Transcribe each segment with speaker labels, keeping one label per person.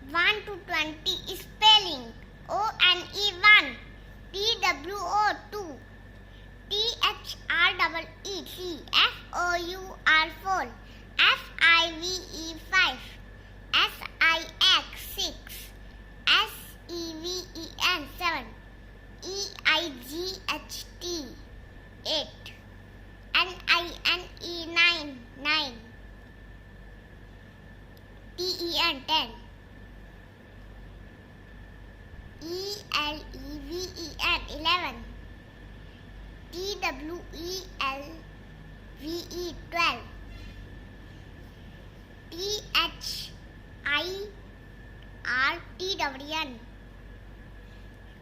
Speaker 1: 1 to 20 spelling. ONE 1, TWO 2, THREEC, FOUR 4, FIVE 5, SIX 6, SEVEN 7, EIGHT 8, NINE 9, TEN 10, ELEVEN 11, TWELVE 12, THIRTWN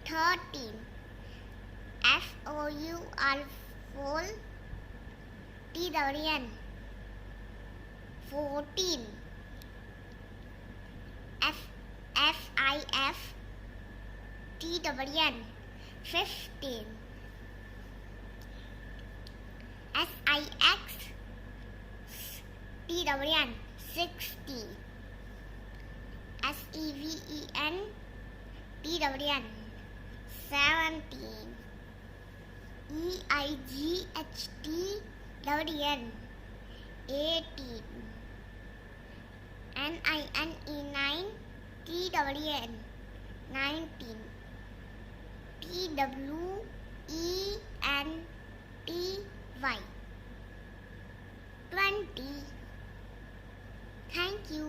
Speaker 1: 13, FOUR 4, TWN 14, FIF TWN 15, SIX TWN 60, SEVEN TWN 17, EIGHT TWN 18, NINE 9 TWN 19, TWELVE